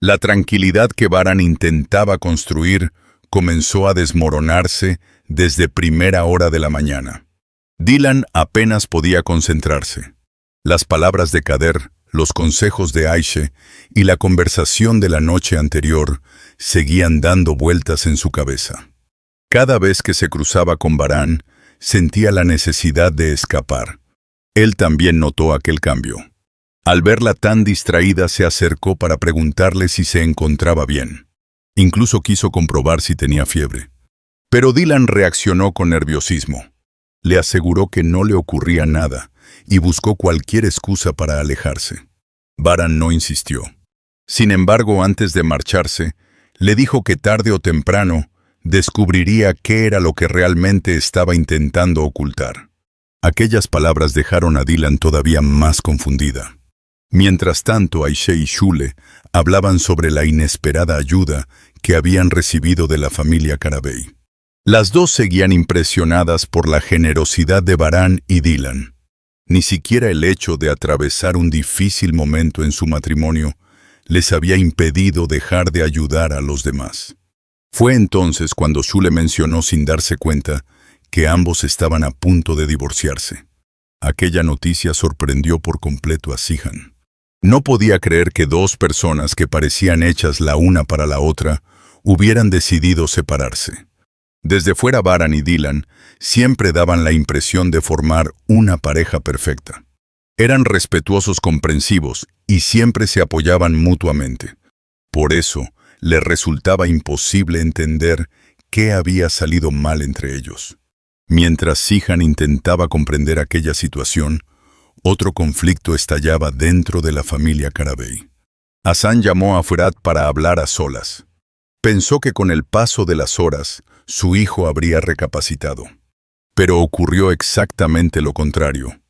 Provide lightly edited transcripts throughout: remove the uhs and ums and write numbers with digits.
La tranquilidad que Varan intentaba construir comenzó a desmoronarse desde primera hora de la mañana. Dylan apenas podía concentrarse. Las palabras de Kader, los consejos de Aishe y la conversación de la noche anterior seguían dando vueltas en su cabeza. Cada vez que se cruzaba con Varan, sentía la necesidad de escapar. Él también notó aquel cambio. Al verla tan distraída, se acercó para preguntarle si se encontraba bien. Incluso quiso comprobar si tenía fiebre. Pero Dylan reaccionó con nerviosismo. Le aseguró que no le ocurría nada y buscó cualquier excusa para alejarse. Varan no insistió. Sin embargo, antes de marcharse, le dijo que tarde o temprano descubriría qué era lo que realmente estaba intentando ocultar. Aquellas palabras dejaron a Dylan todavía más confundida. Mientras tanto, Aishe y Shule hablaban sobre la inesperada ayuda que habían recibido de la familia Karabey. Las dos seguían impresionadas por la generosidad de Varan y Dylan. Ni siquiera el hecho de atravesar un difícil momento en su matrimonio les había impedido dejar de ayudar a los demás. Fue entonces cuando Shule mencionó sin darse cuenta que ambos estaban a punto de divorciarse. Aquella noticia sorprendió por completo a Sihan. No podía creer que dos personas que parecían hechas la una para la otra hubieran decidido separarse. Desde fuera, Varan y Dylan siempre daban la impresión de formar una pareja perfecta. Eran respetuosos, comprensivos y siempre se apoyaban mutuamente. Por eso, les resultaba imposible entender qué había salido mal entre ellos. Mientras Sihan intentaba comprender aquella situación, otro conflicto estallaba dentro de la familia Karabey. Hassan llamó a Fırat para hablar a solas. Pensó que con el paso de las horas, su hijo habría recapacitado. Pero ocurrió exactamente lo contrario.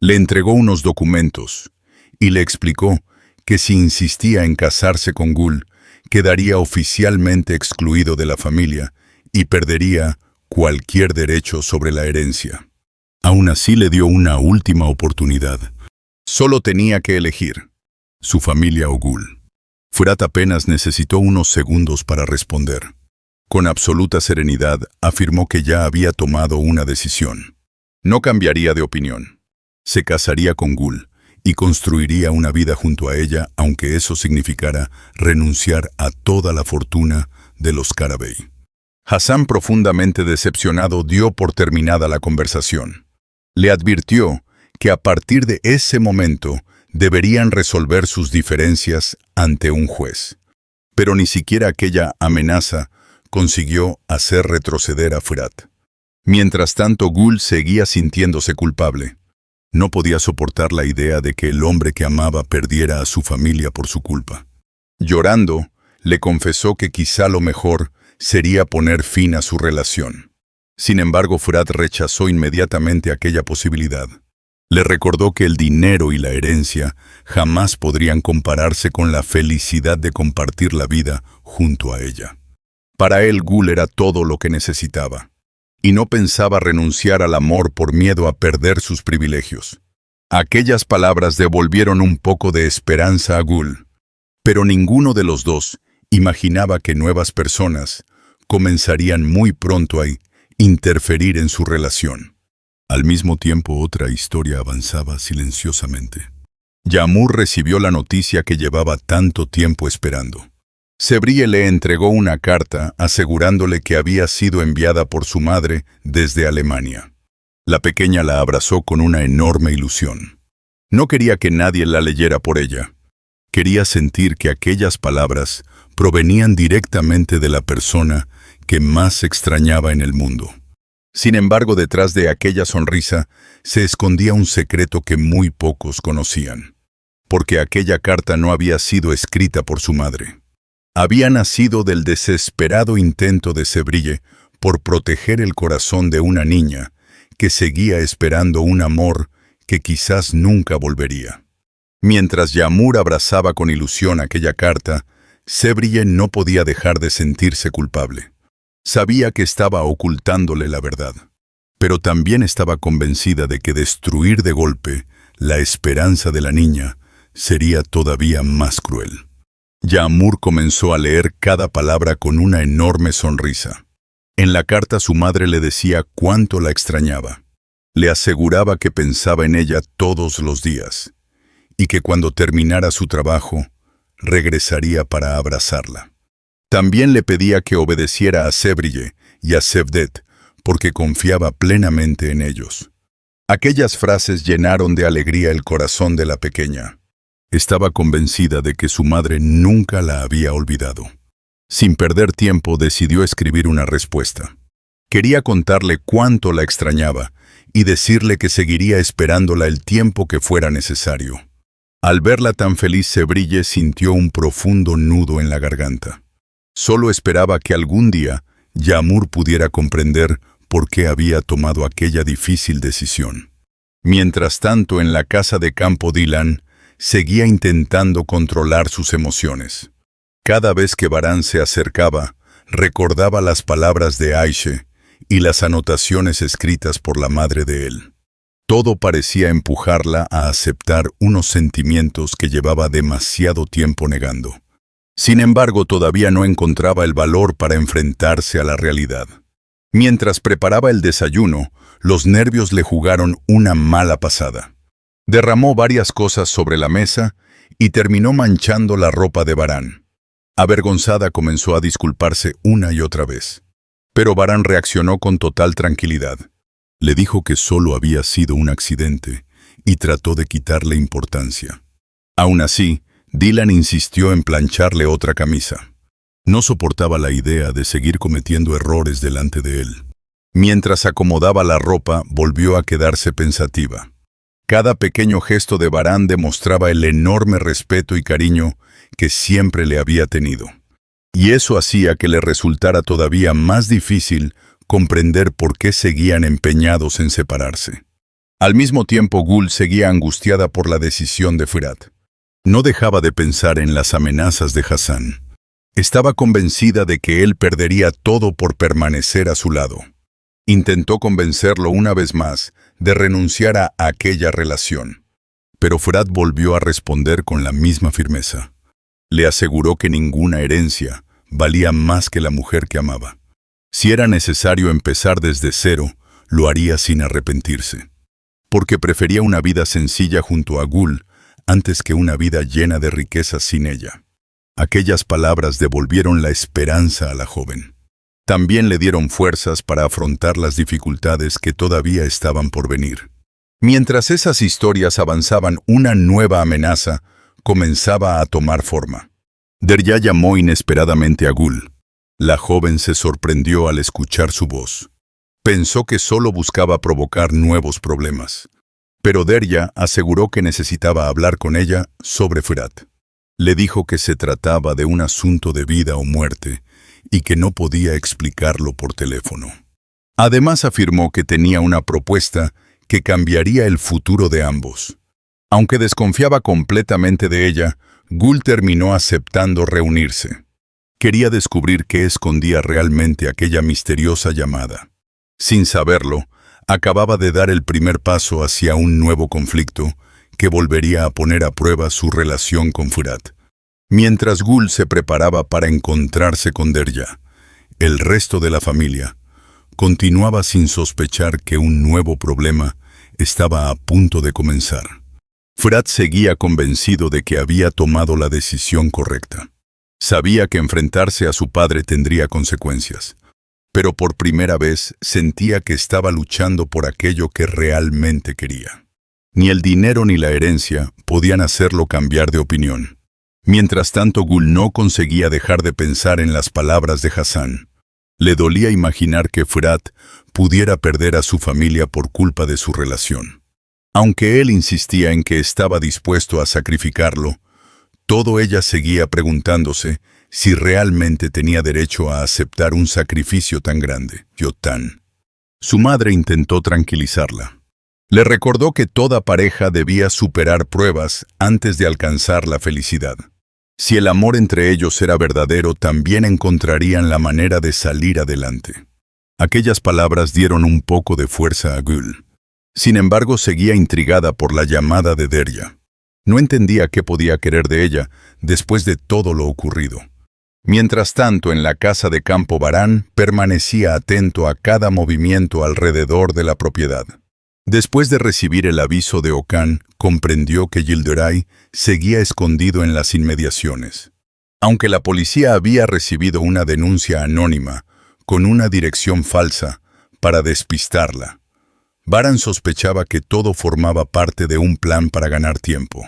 Le entregó unos documentos y le explicó que si insistía en casarse con Gul, quedaría oficialmente excluido de la familia y perdería cualquier derecho sobre la herencia. Aún así le dio una última oportunidad. Solo tenía que elegir, su familia o Gul. Fırat apenas necesitó unos segundos para responder. Con absoluta serenidad, afirmó que ya había tomado una decisión. No cambiaría de opinión. Se casaría con Gul y construiría una vida junto a ella, aunque eso significara renunciar a toda la fortuna de los Karabey. Hassan, profundamente decepcionado, dio por terminada la conversación. Le advirtió que a partir de ese momento deberían resolver sus diferencias ante un juez. Pero ni siquiera aquella amenaza consiguió hacer retroceder a Fırat. Mientras tanto, Gul seguía sintiéndose culpable. No podía soportar la idea de que el hombre que amaba perdiera a su familia por su culpa. Llorando, le confesó que quizá lo mejor sería poner fin a su relación. Sin embargo, Fırat rechazó inmediatamente aquella posibilidad. Le recordó que el dinero y la herencia jamás podrían compararse con la felicidad de compartir la vida junto a ella. Para él, Gul era todo lo que necesitaba, y no pensaba renunciar al amor por miedo a perder sus privilegios. Aquellas palabras devolvieron un poco de esperanza a Gul, pero ninguno de los dos imaginaba que nuevas personas comenzarían muy pronto a interferir en su relación. Al mismo tiempo, otra historia avanzaba silenciosamente. Yağmur recibió la noticia que llevaba tanto tiempo esperando. Sebriye le entregó una carta asegurándole que había sido enviada por su madre desde Alemania. La pequeña la abrazó con una enorme ilusión. No quería que nadie la leyera por ella. Quería sentir que aquellas palabras provenían directamente de la persona que más extrañaba en el mundo. Sin embargo, detrás de aquella sonrisa se escondía un secreto que muy pocos conocían, porque aquella carta no había sido escrita por su madre. Había nacido del desesperado intento de Sebriye por proteger el corazón de una niña que seguía esperando un amor que quizás nunca volvería. Mientras Yağmur abrazaba con ilusión aquella carta, Sebriye no podía dejar de sentirse culpable. Sabía que estaba ocultándole la verdad, pero también estaba convencida de que destruir de golpe la esperanza de la niña sería todavía más cruel. Yağmur comenzó a leer cada palabra con una enorme sonrisa. En la carta su madre le decía cuánto la extrañaba. Le aseguraba que pensaba en ella todos los días y que cuando terminara su trabajo, regresaría para abrazarla. También le pedía que obedeciera a Sebrille y a Sevdet, porque confiaba plenamente en ellos. Aquellas frases llenaron de alegría el corazón de la pequeña. Estaba convencida de que su madre nunca la había olvidado. Sin perder tiempo, decidió escribir una respuesta. Quería contarle cuánto la extrañaba y decirle que seguiría esperándola el tiempo que fuera necesario. Al verla tan feliz, Sebrille sintió un profundo nudo en la garganta. Solo esperaba que algún día Yağmur pudiera comprender por qué había tomado aquella difícil decisión. Mientras tanto, en la casa de campo, Dilan seguía intentando controlar sus emociones. Cada vez que Baran se acercaba, recordaba las palabras de Ayşe y las anotaciones escritas por la madre de él. Todo parecía empujarla a aceptar unos sentimientos que llevaba demasiado tiempo negando. Sin embargo, todavía no encontraba el valor para enfrentarse a la realidad. Mientras preparaba el desayuno, los nervios le jugaron una mala pasada. Derramó varias cosas sobre la mesa y terminó manchando la ropa de Baran. Avergonzada, comenzó a disculparse una y otra vez. Pero Baran reaccionó con total tranquilidad. Le dijo que solo había sido un accidente y trató de quitarle importancia. Aún así, Dilan insistió en plancharle otra camisa. No soportaba la idea de seguir cometiendo errores delante de él. Mientras acomodaba la ropa, volvió a quedarse pensativa. Cada pequeño gesto de Baran demostraba el enorme respeto y cariño que siempre le había tenido. Y eso hacía que le resultara todavía más difícil comprender por qué seguían empeñados en separarse. Al mismo tiempo, Gul seguía angustiada por la decisión de Fırat. No dejaba de pensar en las amenazas de Hasan. Estaba convencida de que él perdería todo por permanecer a su lado. Intentó convencerlo una vez más de renunciar a aquella relación. Pero Fırat volvió a responder con la misma firmeza. Le aseguró que ninguna herencia valía más que la mujer que amaba. Si era necesario empezar desde cero, lo haría sin arrepentirse. Porque prefería una vida sencilla junto a Gul antes que una vida llena de riquezas sin ella. Aquellas palabras devolvieron la esperanza a la joven. También le dieron fuerzas para afrontar las dificultades que todavía estaban por venir. Mientras esas historias avanzaban, una nueva amenaza comenzaba a tomar forma. Derya llamó inesperadamente a Gul. La joven se sorprendió al escuchar su voz. Pensó que solo buscaba provocar nuevos problemas. Pero Derya aseguró que necesitaba hablar con ella sobre Fırat. Le dijo que se trataba de un asunto de vida o muerte y que no podía explicarlo por teléfono. Además, afirmó que tenía una propuesta que cambiaría el futuro de ambos. Aunque desconfiaba completamente de ella, Gul terminó aceptando reunirse. Quería descubrir qué escondía realmente aquella misteriosa llamada. Sin saberlo, acababa de dar el primer paso hacia un nuevo conflicto que volvería a poner a prueba su relación con Fırat. Mientras Gul se preparaba para encontrarse con Derya, el resto de la familia continuaba sin sospechar que un nuevo problema estaba a punto de comenzar. Fırat seguía convencido de que había tomado la decisión correcta. Sabía que enfrentarse a su padre tendría consecuencias, pero por primera vez sentía que estaba luchando por aquello que realmente quería. Ni el dinero ni la herencia podían hacerlo cambiar de opinión. Mientras tanto, Gul no conseguía dejar de pensar en las palabras de Hasan. Le dolía imaginar que Fırat pudiera perder a su familia por culpa de su relación. Aunque él insistía en que estaba dispuesto a sacrificarlo, todo ella seguía preguntándose si realmente tenía derecho a aceptar un sacrificio tan grande. Yotan. Su madre intentó tranquilizarla. Le recordó que toda pareja debía superar pruebas antes de alcanzar la felicidad. Si el amor entre ellos era verdadero, también encontrarían la manera de salir adelante. Aquellas palabras dieron un poco de fuerza a Gul. Sin embargo, seguía intrigada por la llamada de Derya. No entendía qué podía querer de ella después de todo lo ocurrido. Mientras tanto, en la casa de campo, Varán permanecía atento a cada movimiento alrededor de la propiedad. Después de recibir el aviso de Okan, comprendió que Yildiray seguía escondido en las inmediaciones. Aunque la policía había recibido una denuncia anónima con una dirección falsa para despistarla, Varán sospechaba que todo formaba parte de un plan para ganar tiempo.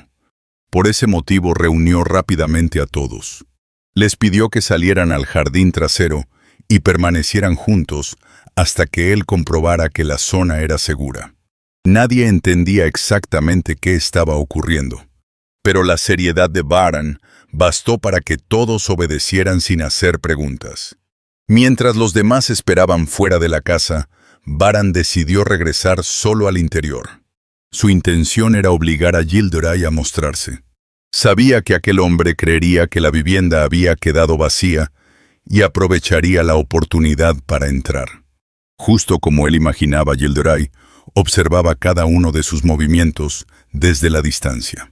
Por ese motivo reunió rápidamente a todos. Les pidió que salieran al jardín trasero y permanecieran juntos hasta que él comprobara que la zona era segura. Nadie entendía exactamente qué estaba ocurriendo, pero la seriedad de Varán bastó para que todos obedecieran sin hacer preguntas. Mientras los demás esperaban fuera de la casa, Varán decidió regresar solo al interior. Su intención era obligar a Yildiray a mostrarse. Sabía que aquel hombre creería que la vivienda había quedado vacía y aprovecharía la oportunidad para entrar. Justo como él imaginaba, Yildiray observaba cada uno de sus movimientos desde la distancia.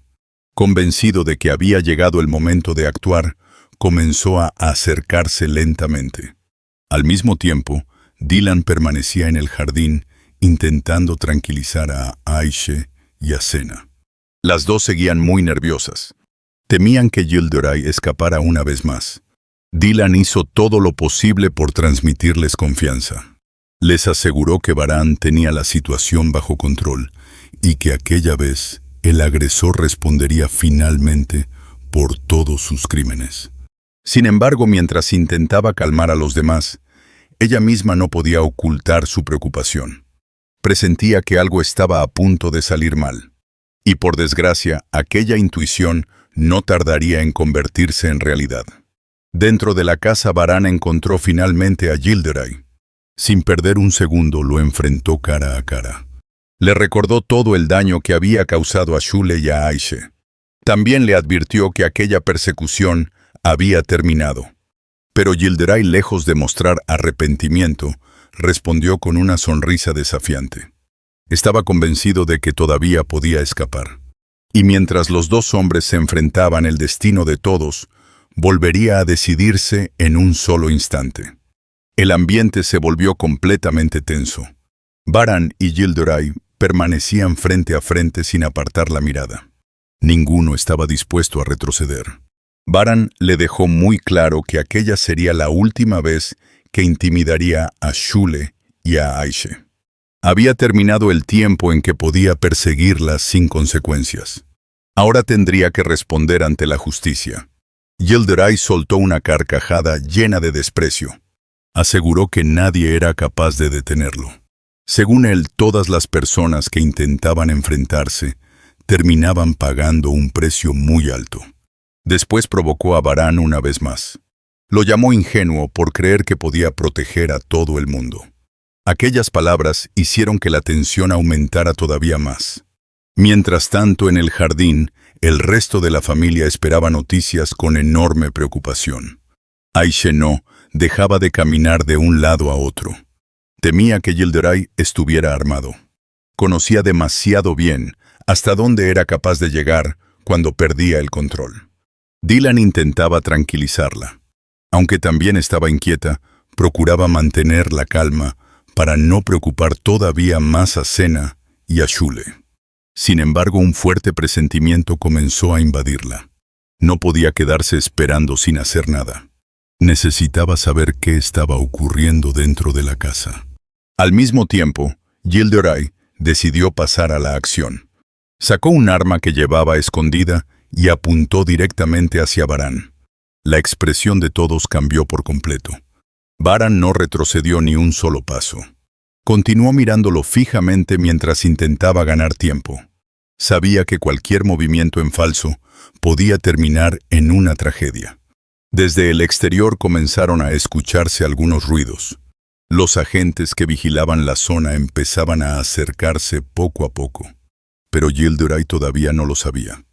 Convencido de que había llegado el momento de actuar, comenzó a acercarse lentamente. Al mismo tiempo, Dilan permanecía en el jardín intentando tranquilizar a Aishe y a Sena. Las dos seguían muy nerviosas. Temían que Yildiray escapara una vez más. Dilan hizo todo lo posible por transmitirles confianza. Les aseguró que Varán tenía la situación bajo control y que aquella vez el agresor respondería finalmente por todos sus crímenes. Sin embargo, mientras intentaba calmar a los demás, ella misma no podía ocultar su preocupación. Presentía que algo estaba a punto de salir mal. Y por desgracia, aquella intuición no tardaría en convertirse en realidad. Dentro de la casa, Varán encontró finalmente a Yildiray. Sin perder un segundo, lo enfrentó cara a cara. Le recordó todo el daño que había causado a Shule y a Aishe. También le advirtió que aquella persecución había terminado. Pero Yildiray, lejos de mostrar arrepentimiento, respondió con una sonrisa desafiante. Estaba convencido de que todavía podía escapar. Y mientras los dos hombres se enfrentaban, el destino de todos volvería a decidirse en un solo instante. El ambiente se volvió completamente tenso. Varán y Yildiray permanecían frente a frente sin apartar la mirada. Ninguno estaba dispuesto a retroceder. Varán le dejó muy claro que aquella sería la última vez que intimidaría a Shule y a Aishe. Había terminado el tiempo en que podía perseguirlas sin consecuencias. Ahora tendría que responder ante la justicia. Yildiray soltó una carcajada llena de desprecio. Aseguró que nadie era capaz de detenerlo. Según él, todas las personas que intentaban enfrentarse terminaban pagando un precio muy alto. Después provocó a Varán una vez más. Lo llamó ingenuo por creer que podía proteger a todo el mundo. Aquellas palabras hicieron que la tensión aumentara todavía más. Mientras tanto, en el jardín, el resto de la familia esperaba noticias con enorme preocupación. Aishe no dejaba de caminar de un lado a otro. Temía que Yildiray estuviera armado. Conocía demasiado bien hasta dónde era capaz de llegar cuando perdía el control. Dilan intentaba tranquilizarla. Aunque también estaba inquieta, procuraba mantener la calma para no preocupar todavía más a Sena y a Shule. Sin embargo, un fuerte presentimiento comenzó a invadirla. No podía quedarse esperando sin hacer nada. Necesitaba saber qué estaba ocurriendo dentro de la casa. Al mismo tiempo, Yildiray decidió pasar a la acción. Sacó un arma que llevaba escondida y apuntó directamente hacia Varán. La expresión de todos cambió por completo. Varán no retrocedió ni un solo paso. Continuó mirándolo fijamente mientras intentaba ganar tiempo. Sabía que cualquier movimiento en falso podía terminar en una tragedia. Desde el exterior comenzaron a escucharse algunos ruidos. Los agentes que vigilaban la zona empezaban a acercarse poco a poco. Pero Yildiray todavía no lo sabía.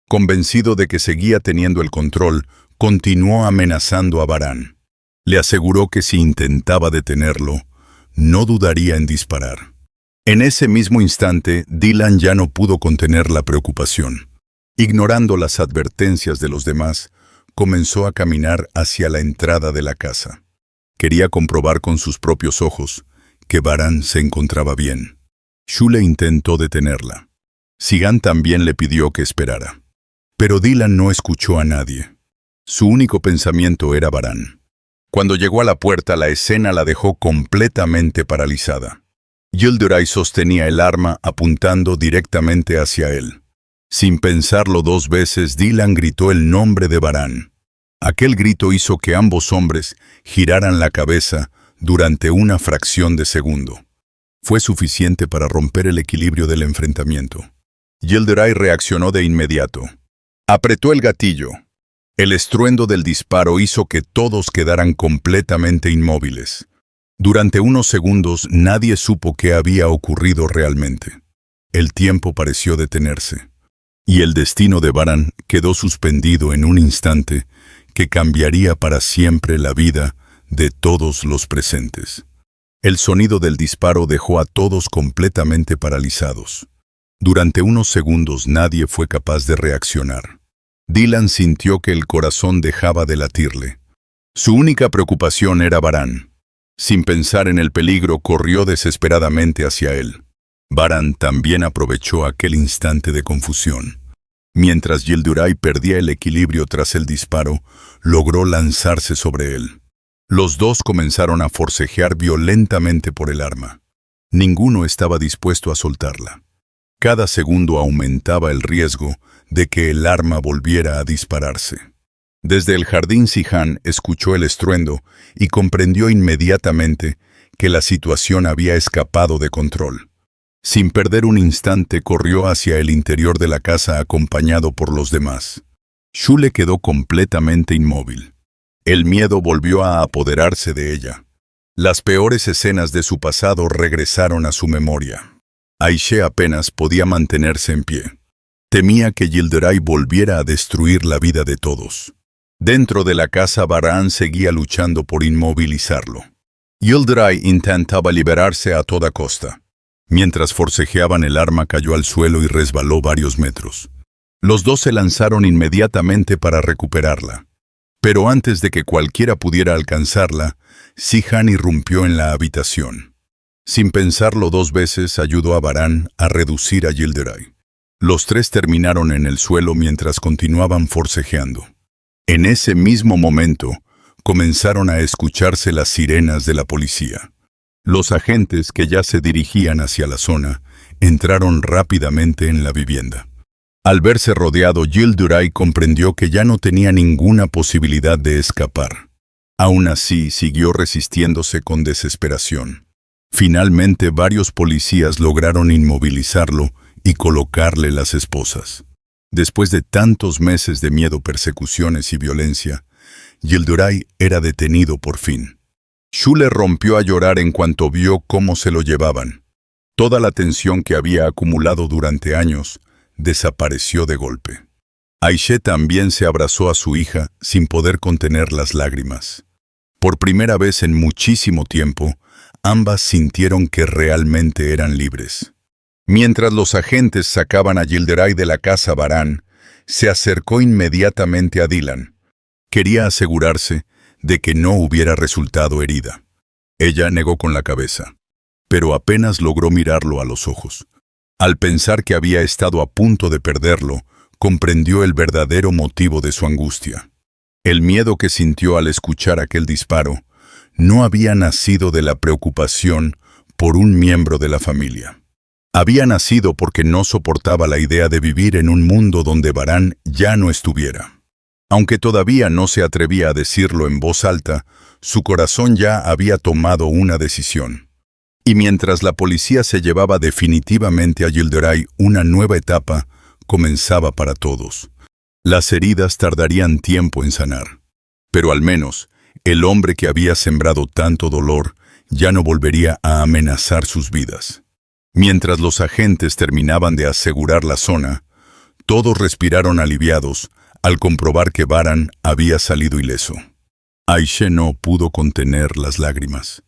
Convencido de que seguía teniendo el control, continuó amenazando a Varán. Le aseguró que si intentaba detenerlo, no dudaría en disparar. En ese mismo instante, Dilan ya no pudo contener la preocupación. Ignorando las advertencias de los demás, comenzó a caminar hacia la entrada de la casa. Quería comprobar con sus propios ojos que Baran se encontraba bien. Shule intentó detenerla. Sigan también le pidió que esperara. Pero Dylan no escuchó a nadie. Su único pensamiento era Baran. Cuando llegó a la puerta, la escena la dejó completamente paralizada. Yildiray sostenía el arma apuntando directamente hacia él. Sin pensarlo dos veces, Dylan gritó el nombre de Baran. Aquel grito hizo que ambos hombres giraran la cabeza durante una fracción de segundo. Fue suficiente para romper el equilibrio del enfrentamiento. Yildiray reaccionó de inmediato. Apretó el gatillo. El estruendo del disparo hizo que todos quedaran completamente inmóviles. Durante unos segundos nadie supo qué había ocurrido realmente. El tiempo pareció detenerse. Y el destino de Baran quedó suspendido en un instante que cambiaría para siempre la vida de todos los presentes. El sonido del disparo dejó a todos completamente paralizados. Durante unos segundos nadie fue capaz de reaccionar. Dylan sintió que el corazón dejaba de latirle. Su única preocupación era Baran. Sin pensar en el peligro, corrió desesperadamente hacia él. Baran también aprovechó aquel instante de confusión. Mientras Yildiray perdía el equilibrio tras el disparo, logró lanzarse sobre él. Los dos comenzaron a forcejear violentamente por el arma. Ninguno estaba dispuesto a soltarla. Cada segundo aumentaba el riesgo de que el arma volviera a dispararse. Desde el jardín, Sihan escuchó el estruendo y comprendió inmediatamente que la situación había escapado de control. Sin perder un instante, corrió hacia el interior de la casa acompañado por los demás. Shule quedó completamente inmóvil. El miedo volvió a apoderarse de ella. Las peores escenas de su pasado regresaron a su memoria. Aishe apenas podía mantenerse en pie. Temía que Yildiray volviera a destruir la vida de todos. Dentro de la casa, Baran seguía luchando por inmovilizarlo. Yildiray intentaba liberarse a toda costa. Mientras forcejeaban, el arma cayó al suelo y resbaló varios metros. Los dos se lanzaron inmediatamente para recuperarla. Pero antes de que cualquiera pudiera alcanzarla, Sihan irrumpió en la habitación. Sin pensarlo dos veces, ayudó a Baran a reducir a Yildiray. Los tres terminaron en el suelo mientras continuaban forcejeando. En ese mismo momento, comenzaron a escucharse las sirenas de la policía. Los agentes, que ya se dirigían hacia la zona, entraron rápidamente en la vivienda. Al verse rodeado, Yildiray comprendió que ya no tenía ninguna posibilidad de escapar. Aún así, siguió resistiéndose con desesperación. Finalmente, varios policías lograron inmovilizarlo y colocarle las esposas. Después de tantos meses de miedo, persecuciones y violencia, Yildiray era detenido por fin. Shule rompió a llorar en cuanto vio cómo se lo llevaban. Toda la tensión que había acumulado durante años desapareció de golpe. Aishe también se abrazó a su hija sin poder contener las lágrimas. Por primera vez en muchísimo tiempo, ambas sintieron que realmente eran libres. Mientras los agentes sacaban a Yildiray de la casa, Baran se acercó inmediatamente a Dylan. Quería asegurarse de que no hubiera resultado herida. Ella negó con la cabeza, pero apenas logró mirarlo a los ojos. Al pensar que había estado a punto de perderlo, comprendió el verdadero motivo de su angustia. El miedo que sintió al escuchar aquel disparo no había nacido de la preocupación por un miembro de la familia. Había nacido porque no soportaba la idea de vivir en un mundo donde Baran ya no estuviera. Aunque todavía no se atrevía a decirlo en voz alta, su corazón ya había tomado una decisión. Y mientras la policía se llevaba definitivamente a Yildiray, una nueva etapa comenzaba para todos. Las heridas tardarían tiempo en sanar. Pero al menos, el hombre que había sembrado tanto dolor ya no volvería a amenazar sus vidas. Mientras los agentes terminaban de asegurar la zona, todos respiraron aliviados al comprobar que Baran había salido ileso. Aishe no pudo contener las lágrimas.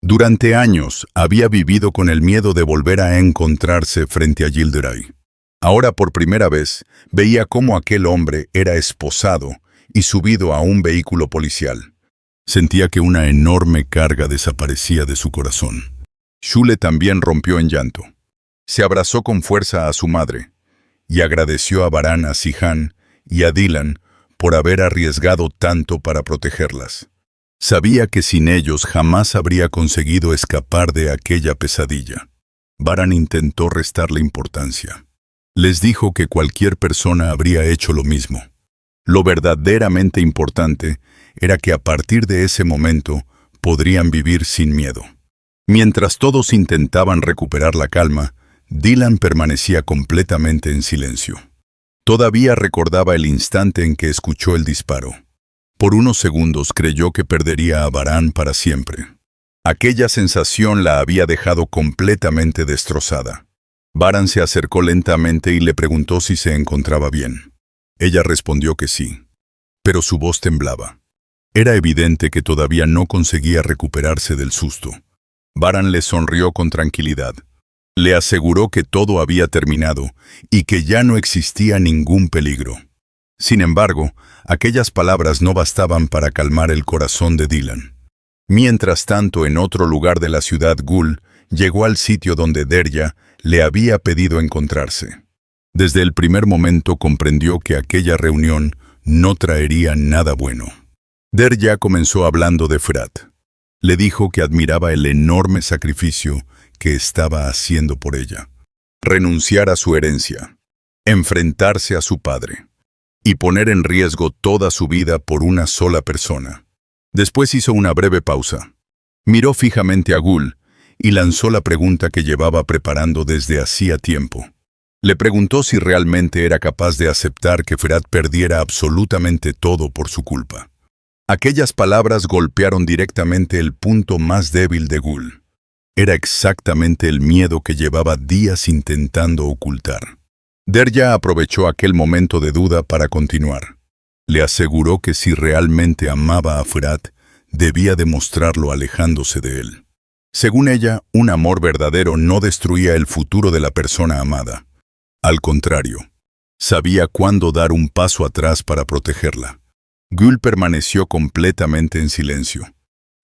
Durante años había vivido con el miedo de volver a encontrarse frente a Yildiray. Ahora por primera vez veía cómo aquel hombre era esposado y subido a un vehículo policial. Sentía que una enorme carga desaparecía de su corazón. Shule también rompió en llanto. Se abrazó con fuerza a su madre y agradeció a Baran, a Sihan y a Dylan por haber arriesgado tanto para protegerlas. Sabía que sin ellos jamás habría conseguido escapar de aquella pesadilla. Baran intentó restarle importancia. Les dijo que cualquier persona habría hecho lo mismo. Lo verdaderamente importante era que a partir de ese momento podrían vivir sin miedo. Mientras todos intentaban recuperar la calma, Dylan permanecía completamente en silencio. Todavía recordaba el instante en que escuchó el disparo. Por unos segundos creyó que perdería a Baran para siempre. Aquella sensación la había dejado completamente destrozada. Baran se acercó lentamente y le preguntó si se encontraba bien. Ella respondió que sí, pero su voz temblaba. Era evidente que todavía no conseguía recuperarse del susto. Baran le sonrió con tranquilidad. Le aseguró que todo había terminado y que ya no existía ningún peligro. Sin embargo, aquellas palabras no bastaban para calmar el corazón de Dylan. Mientras tanto, en otro lugar de la ciudad, Gul llegó al sitio donde Derya le había pedido encontrarse. Desde el primer momento comprendió que aquella reunión no traería nada bueno. Derya comenzó hablando de Fırat. Le dijo que admiraba el enorme sacrificio que estaba haciendo por ella. Renunciar a su herencia, enfrentarse a su padre y poner en riesgo toda su vida por una sola persona. Después hizo una breve pausa. Miró fijamente a Gul y lanzó la pregunta que llevaba preparando desde hacía tiempo. Le preguntó si realmente era capaz de aceptar que Fırat perdiera absolutamente todo por su culpa. Aquellas palabras golpearon directamente el punto más débil de Gul. Era exactamente el miedo que llevaba días intentando ocultar. Derya aprovechó aquel momento de duda para continuar. Le aseguró que si realmente amaba a Fırat, debía demostrarlo alejándose de él. Según ella, un amor verdadero no destruía el futuro de la persona amada. Al contrario, sabía cuándo dar un paso atrás para protegerla. Gul permaneció completamente en silencio.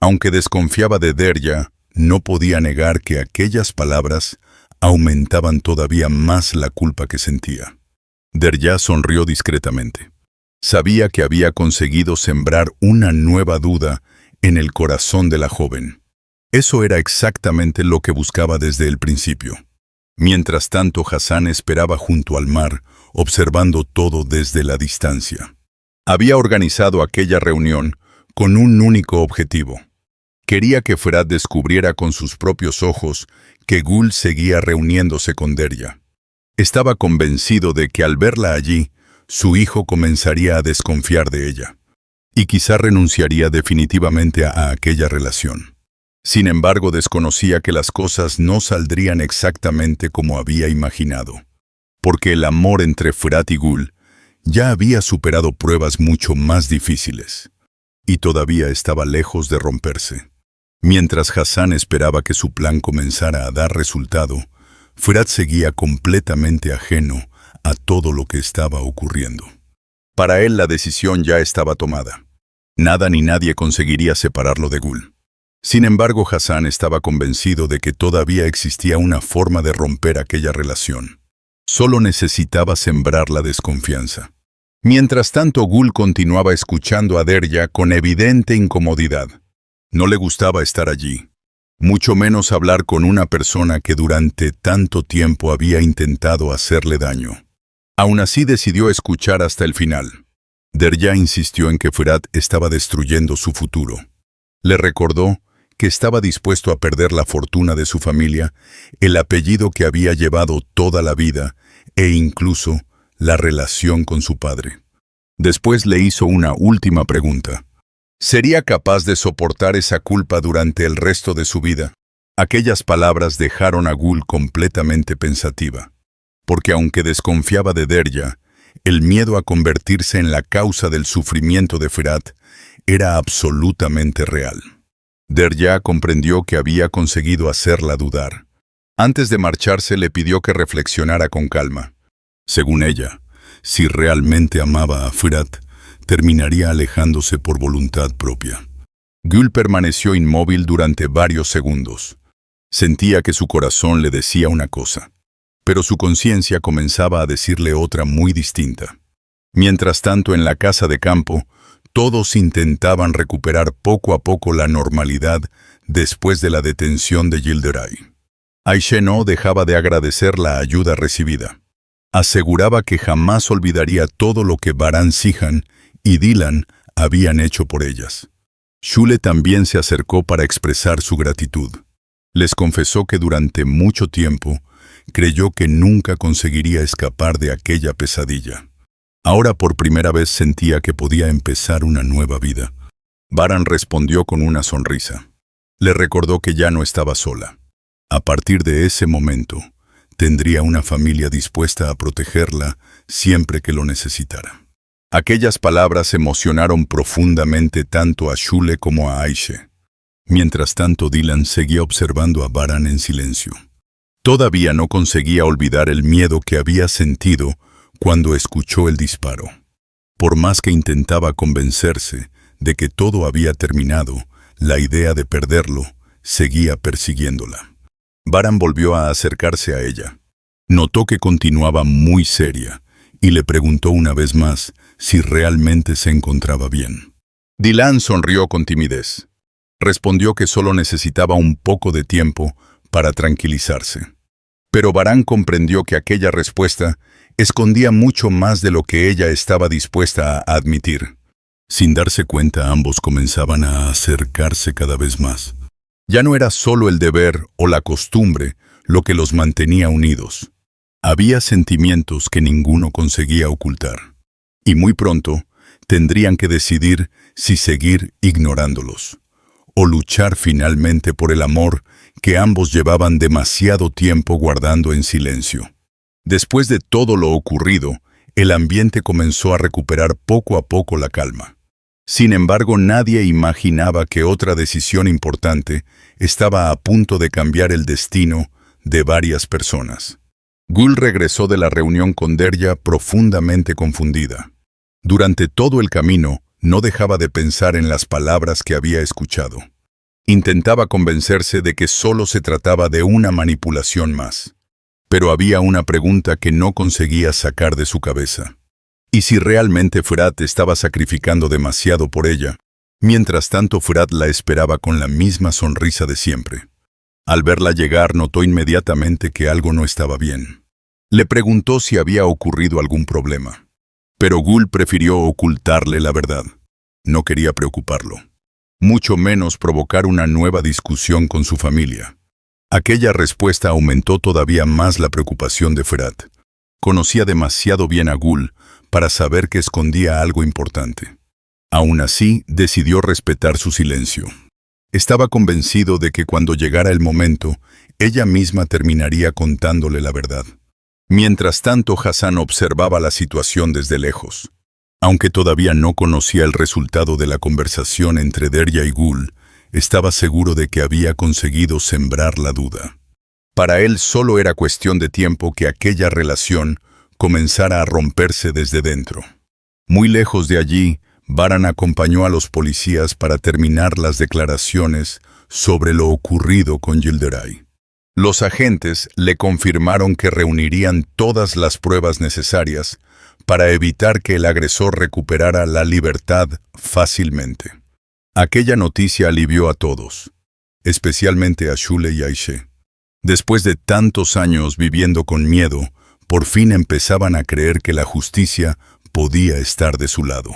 Aunque desconfiaba de Derya, no podía negar que aquellas palabras aumentaban todavía más la culpa que sentía. Derya sonrió discretamente. Sabía que había conseguido sembrar una nueva duda en el corazón de la joven. Eso era exactamente lo que buscaba desde el principio. Mientras tanto, Hasan esperaba junto al mar, observando todo desde la distancia. Había organizado aquella reunión con un único objetivo. Quería que Fırat descubriera con sus propios ojos que Gul seguía reuniéndose con Derya. Estaba convencido de que al verla allí, su hijo comenzaría a desconfiar de ella, y quizá renunciaría definitivamente a aquella relación. Sin embargo, desconocía que las cosas no saldrían exactamente como había imaginado, porque el amor entre Fırat y Gul ya había superado pruebas mucho más difíciles, y todavía estaba lejos de romperse. Mientras Hasan esperaba que su plan comenzara a dar resultado, Fırat seguía completamente ajeno a todo lo que estaba ocurriendo. Para él la decisión ya estaba tomada. Nada ni nadie conseguiría separarlo de Gul. Sin embargo, Hasan estaba convencido de que todavía existía una forma de romper aquella relación. Solo necesitaba sembrar la desconfianza. Mientras tanto, Gul continuaba escuchando a Derya con evidente incomodidad. No le gustaba estar allí, mucho menos hablar con una persona que durante tanto tiempo había intentado hacerle daño. Aún así decidió escuchar hasta el final. Derya insistió en que Fırat estaba destruyendo su futuro. Le recordó que estaba dispuesto a perder la fortuna de su familia, el apellido que había llevado toda la vida e incluso la relación con su padre. Después le hizo una última pregunta. ¿Sería capaz de soportar esa culpa durante el resto de su vida? Aquellas palabras dejaron a Gul completamente pensativa, porque aunque desconfiaba de Derya, el miedo a convertirse en la causa del sufrimiento de Fırat era absolutamente real. Derya comprendió que había conseguido hacerla dudar. Antes de marcharse le pidió que reflexionara con calma. Según ella, si realmente amaba a Fırat, terminaría alejándose por voluntad propia. Gül permaneció inmóvil durante varios segundos. Sentía que su corazón le decía una cosa, pero su conciencia comenzaba a decirle otra muy distinta. Mientras tanto, en la casa de campo, todos intentaban recuperar poco a poco la normalidad después de la detención de Yildiray. Ayşe no dejaba de agradecer la ayuda recibida. Aseguraba que jamás olvidaría todo lo que Baran Sihan y Dilan habían hecho por ellas. Şule también se acercó para expresar su gratitud. Les confesó que durante mucho tiempo creyó que nunca conseguiría escapar de aquella pesadilla. Ahora por primera vez sentía que podía empezar una nueva vida. Baran respondió con una sonrisa. Le recordó que ya no estaba sola. A partir de ese momento, tendría una familia dispuesta a protegerla siempre que lo necesitara. Aquellas palabras emocionaron profundamente tanto a Şule como a Ayşe. Mientras tanto, Dilan seguía observando a Baran en silencio. Todavía no conseguía olvidar el miedo que había sentido cuando escuchó el disparo. Por más que intentaba convencerse de que todo había terminado, la idea de perderlo seguía persiguiéndola. Baran volvió a acercarse a ella. Notó que continuaba muy seria y le preguntó una vez más si realmente se encontraba bien. Dilan sonrió con timidez. Respondió que solo necesitaba un poco de tiempo para tranquilizarse. Pero Baran comprendió que aquella respuesta escondía mucho más de lo que ella estaba dispuesta a admitir. Sin darse cuenta, ambos comenzaban a acercarse cada vez más. Ya no era solo el deber o la costumbre lo que los mantenía unidos. Había sentimientos que ninguno conseguía ocultar. Y muy pronto tendrían que decidir si seguir ignorándolos o luchar finalmente por el amor que ambos llevaban demasiado tiempo guardando en silencio. Después de todo lo ocurrido, el ambiente comenzó a recuperar poco a poco la calma. Sin embargo, nadie imaginaba que otra decisión importante estaba a punto de cambiar el destino de varias personas. Gül regresó de la reunión con Derya profundamente confundida. Durante todo el camino, no dejaba de pensar en las palabras que había escuchado. Intentaba convencerse de que solo se trataba de una manipulación más. Pero había una pregunta que no conseguía sacar de su cabeza. ¿Y si realmente Fırat estaba sacrificando demasiado por ella? Mientras tanto, Fırat la esperaba con la misma sonrisa de siempre. Al verla llegar, notó inmediatamente que algo no estaba bien. Le preguntó si había ocurrido algún problema. Pero Gül prefirió ocultarle la verdad. No quería preocuparlo. Mucho menos provocar una nueva discusión con su familia. Aquella respuesta aumentó todavía más la preocupación de Fırat. Conocía demasiado bien a Gül para saber que escondía algo importante. Aún así, decidió respetar su silencio. Estaba convencido de que cuando llegara el momento, ella misma terminaría contándole la verdad. Mientras tanto, Hasan observaba la situación desde lejos. Aunque todavía no conocía el resultado de la conversación entre Derya y Gül, estaba seguro de que había conseguido sembrar la duda. Para él solo era cuestión de tiempo que aquella relación comenzara a romperse desde dentro. Muy lejos de allí, Baran acompañó a los policías para terminar las declaraciones sobre lo ocurrido con Yildiray. Los agentes le confirmaron que reunirían todas las pruebas necesarias para evitar que el agresor recuperara la libertad fácilmente. Aquella noticia alivió a todos, especialmente a Şule y Ayşe. Después de tantos años viviendo con miedo, por fin empezaban a creer que la justicia podía estar de su lado.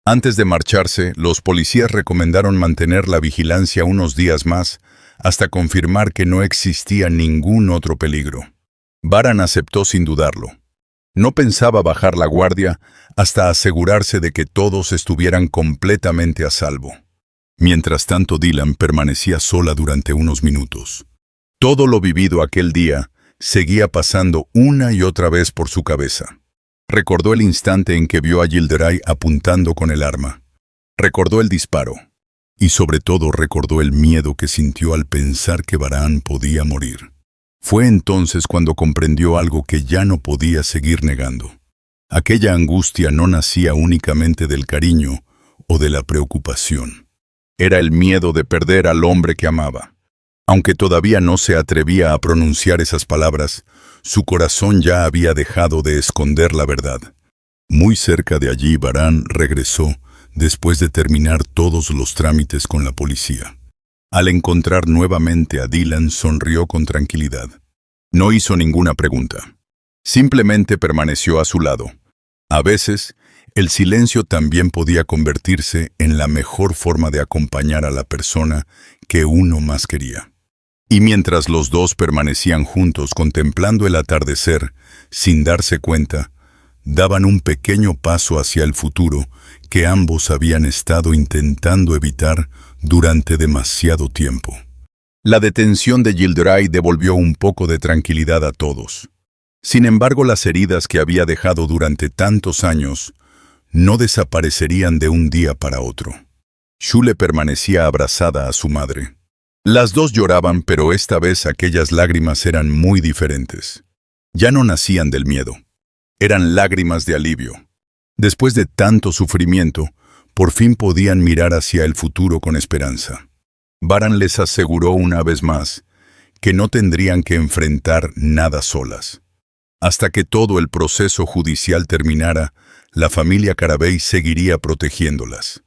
Antes de marcharse, los policías recomendaron mantener la vigilancia unos días más hasta confirmar que no existía ningún otro peligro. Baran aceptó sin dudarlo. No pensaba bajar la guardia hasta asegurarse de que todos estuvieran completamente a salvo. Mientras tanto, Dilan permanecía sola durante unos minutos. Todo lo vivido aquel día seguía pasando una y otra vez por su cabeza. Recordó el instante en que vio a Yildiray apuntando con el arma. Recordó el disparo. Y sobre todo recordó el miedo que sintió al pensar que Baran podía morir. Fue entonces cuando comprendió algo que ya no podía seguir negando. Aquella angustia no nacía únicamente del cariño o de la preocupación. Era el miedo de perder al hombre que amaba. Aunque todavía no se atrevía a pronunciar esas palabras, su corazón ya había dejado de esconder la verdad. Muy cerca de allí, Baran regresó después de terminar todos los trámites con la policía. Al encontrar nuevamente a Dylan, sonrió con tranquilidad. No hizo ninguna pregunta. Simplemente permaneció a su lado. A veces, el silencio también podía convertirse en la mejor forma de acompañar a la persona que uno más quería. Y mientras los dos permanecían juntos contemplando el atardecer, sin darse cuenta, daban un pequeño paso hacia el futuro que ambos habían estado intentando evitar durante demasiado tiempo. La detención de Gilderay devolvió un poco de tranquilidad a todos. Sin embargo, las heridas que había dejado durante tantos años no desaparecerían de un día para otro. Shule permanecía abrazada a su madre. Las dos lloraban, pero esta vez aquellas lágrimas eran muy diferentes. Ya no nacían del miedo. Eran lágrimas de alivio. Después de tanto sufrimiento, por fin podían mirar hacia el futuro con esperanza. Baran les aseguró una vez más que no tendrían que enfrentar nada solas. Hasta que todo el proceso judicial terminara, la familia Carabey seguiría protegiéndolas.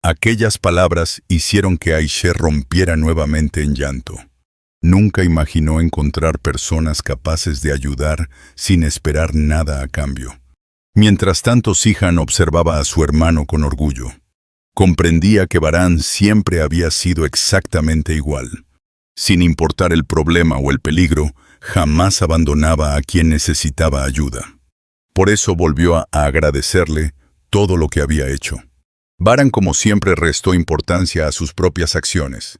Aquellas palabras hicieron que Aisha rompiera nuevamente en llanto. Nunca imaginó encontrar personas capaces de ayudar sin esperar nada a cambio. Mientras tanto, Sihan observaba a su hermano con orgullo. Comprendía que Baran siempre había sido exactamente igual. Sin importar el problema o el peligro, jamás abandonaba a quien necesitaba ayuda. Por eso volvió a agradecerle todo lo que había hecho. Baran, como siempre, restó importancia a sus propias acciones.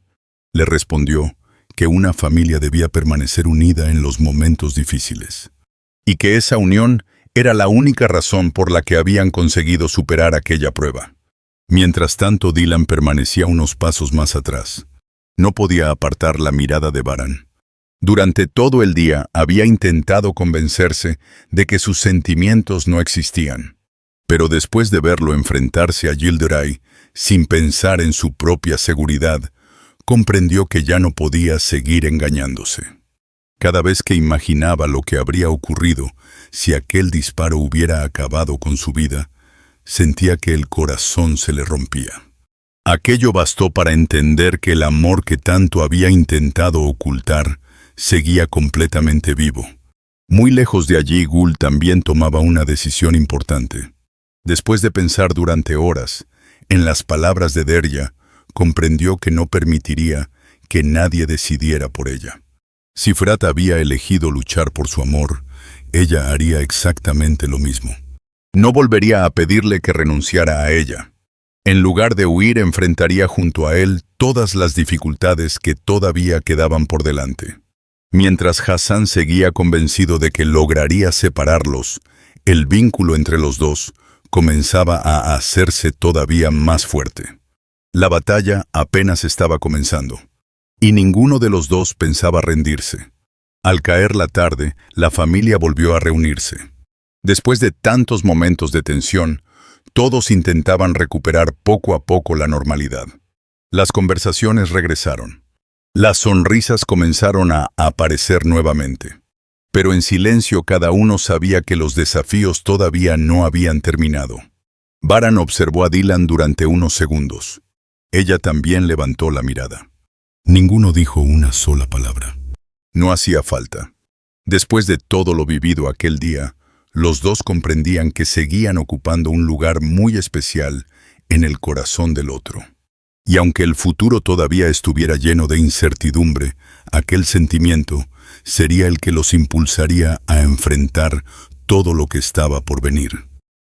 Le respondió que una familia debía permanecer unida en los momentos difíciles, y que esa unión era la única razón por la que habían conseguido superar aquella prueba. Mientras tanto, Dylan permanecía unos pasos más atrás. No podía apartar la mirada de Baran. Durante todo el día había intentado convencerse de que sus sentimientos no existían. Pero después de verlo enfrentarse a Gilderay, sin pensar en su propia seguridad, comprendió que ya no podía seguir engañándose. Cada vez que imaginaba lo que habría ocurrido si aquel disparo hubiera acabado con su vida, sentía que el corazón se le rompía. Aquello bastó para entender que el amor que tanto había intentado ocultar seguía completamente vivo. Muy lejos de allí, Gul también tomaba una decisión importante. Después de pensar durante horas en las palabras de Derya, comprendió que no permitiría que nadie decidiera por ella. Si Frat había elegido luchar por su amor, ella haría exactamente lo mismo. No volvería a pedirle que renunciara a ella. En lugar de huir, enfrentaría junto a él todas las dificultades que todavía quedaban por delante. Mientras Hassan seguía convencido de que lograría separarlos, el vínculo entre los dos comenzaba a hacerse todavía más fuerte. La batalla apenas estaba comenzando, y ninguno de los dos pensaba rendirse. Al caer la tarde, la familia volvió a reunirse. Después de tantos momentos de tensión, todos intentaban recuperar poco a poco la normalidad. Las conversaciones regresaron. Las sonrisas comenzaron a aparecer nuevamente. Pero en silencio cada uno sabía que los desafíos todavía no habían terminado. Baran observó a Dylan durante unos segundos. Ella también levantó la mirada. Ninguno dijo una sola palabra. No hacía falta. Después de todo lo vivido aquel día, los dos comprendían que seguían ocupando un lugar muy especial en el corazón del otro. Y aunque el futuro todavía estuviera lleno de incertidumbre, aquel sentimiento sería el que los impulsaría a enfrentar todo lo que estaba por venir.